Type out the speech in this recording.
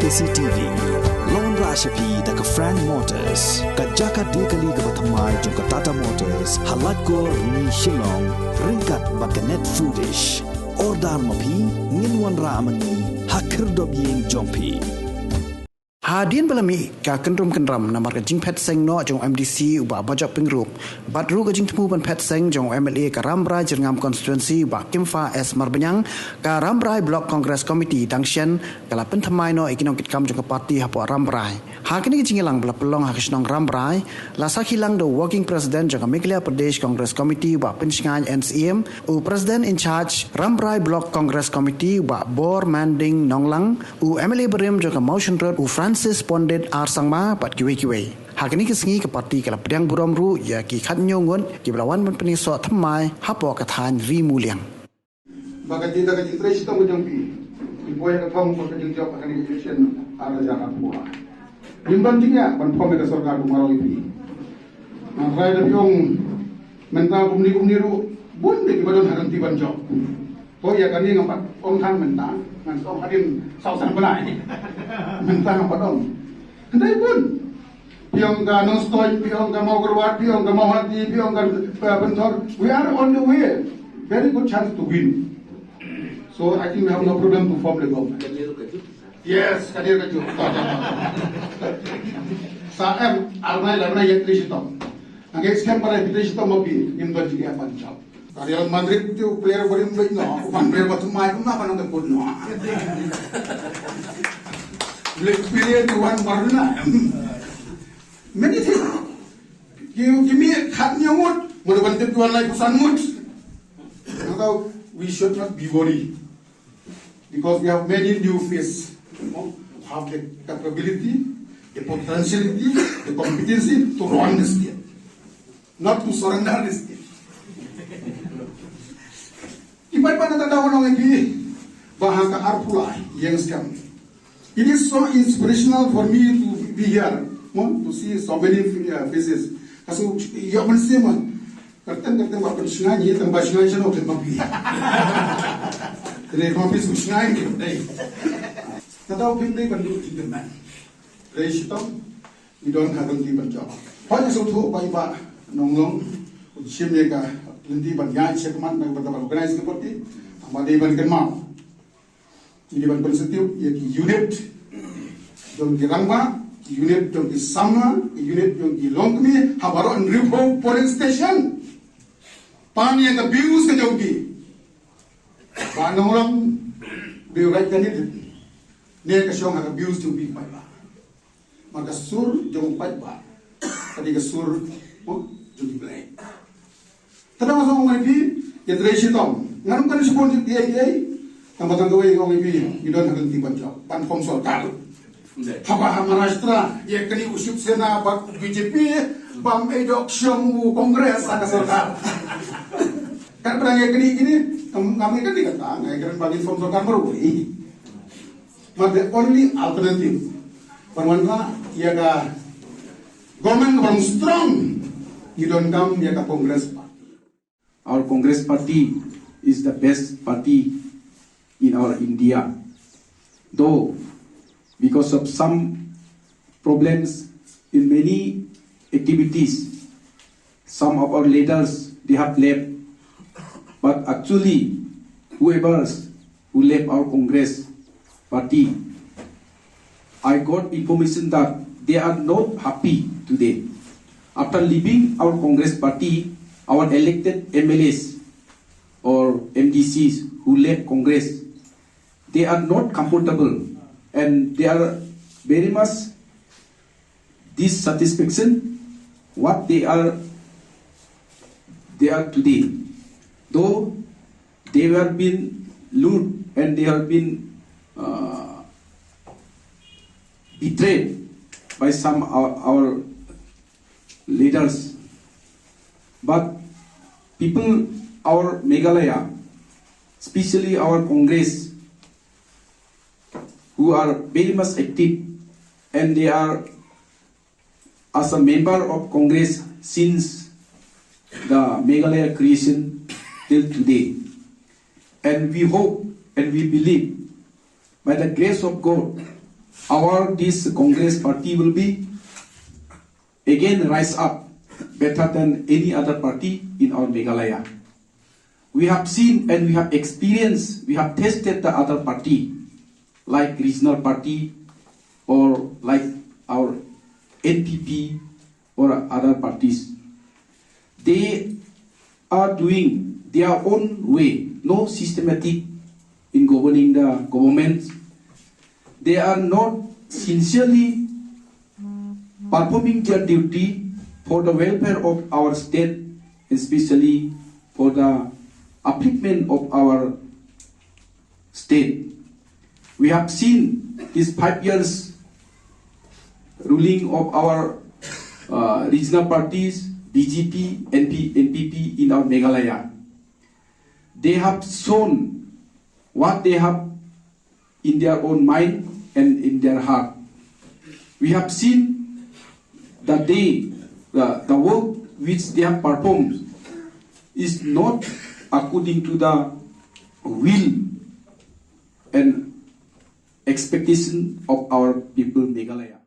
KCTV Lon Rashapi daga Frank Motors kajaka dekali ga bathamai jong Tata Motors halat ko ni Shillong ringkat bakanet foodish ordal mapi nginwan ramani hakir dob yeng jongpi Hadian balami ka kenram namar ka jing pet seng no jong MDC uba bajak pingruk batru ka jing temu ban pet seng jong MLA ka Rambrai Jerngam constituency uba Kimfa S Marbanyang ka Rambrai Block Congress Committee Dangshen kala pentamai no ikinong kitkam jong ka parti hapo Rambrai ha kini jingilang bala pelong ha kisnong Rambrai la sakilang the working president jong ka Meghalaya Pradesh Congress Committee uba Pinshngan and Syiem u president in charge Rambrai Block Congress Committee uba Bor Manding Nonglang u MLA Berim jong ka Motion Road u Francis Pondet Ar Sangma pat kiwe. Hakini kesengi ke parti kala pedang buramru ya ki khat nyongon ki belawan men peniso thamai hapo kathan ri muliang. Baka kita ka interest ta mo jongpi. Ipoy ka thong ko ka job ka ni election ara jara po. Limban tingya ban phome ka sarkar dumaro ipi. Na rai da yong menta kumni ru bun de ki badon haran ti ban job. To ya kani ngapat ong than menta ngan so hadin sausan banai. Menta ngapat ong. Andai pun piong ka non stoi piong ka mau gerwat piong ka mau hati piong ka bentor we are on the way very good chance to win so I think we have no problem to form the government yes kadir kaju saem almai lamna yetri sitom angge scam para yetri sitom mapi imbar jigi apan chap Real Madrid tu player berim baik no one player batu mai pun apa nang pun no black player tu one marna many things. You give me a cut your wood, but when you are like sun wood. Now we should not be worried because we have many new faces, have the capability, the potentiality, the competency to run the state, not to surrender the state. Ibai pada tanda orang ini bahasa Arpulai yang scam. It is so inspirational for me to be here. To see so many faces. Kasu ya mesti man. Kerten bapak sungai tambah sungai sana okey mapi. Jadi mapi sungai ni. Tahu pintai bandu tidak man. Resitong we don't have any banjau. Pada suatu baik nonglong Syiem mereka nanti banyak segmen mereka bertabar organize seperti amade ban kenmal. Ini ban konstitusi ya unit don kirangma unit yang di Sama, unit yang di Longkmi, habaro and Rivo Police Station. Pani yang abuse ke jauh di. Panang orang diurai kanit. Nia kesyong yang abuse to be pai ba. Maka sur jauh pai ba. Tadi kesur jauh di belai. Tadang masuk orang ini, ya terisi tom. Nganum kan sepon di dia. Tambah gawai orang ini, idon akan tiba jauh. Pan komsol kalut. Haba Maharashtra, ya kini usut sena bak BJP, bam Elekshon Kongres ada sarkar. Kan perang ya kini kami kan dikatakan, ya kan bagi form sarkar baru ini. But the only alternative, permana ya ka government bang strong, you don't come ya ka Congress party. Our Congress party is the best party in our India, though. Because of some problems in many activities, some of our leaders, they have left. But actually, who left our Congress party, I got information that they are not happy today. After leaving our Congress party, our elected MLAs or MDCs who left Congress, they are not comfortable. And they are very much dissatisfaction what they are today. Though they have been looted and they have been betrayed by some of our leaders. But people, our Meghalaya, especially our Congress, who are very much active and they are as a member of Congress since the Meghalaya creation till today. And we hope and we believe by the grace of God this Congress party will be again rise up better than any other party in our Meghalaya. We have seen and we have experienced, we have tested the other party, like regional party or like our NPP or other parties. They are doing their own way, no systematic in governing the government. They are not sincerely performing their duty for the welfare of our state, especially for the upliftment of our state. We have seen these 5 years ruling of our regional parties, BJP, NPP in our Meghalaya. They have shown what they have in their own mind and in their heart. We have seen that the work which they have performed is not according to the will and expectation of our people Meghalaya.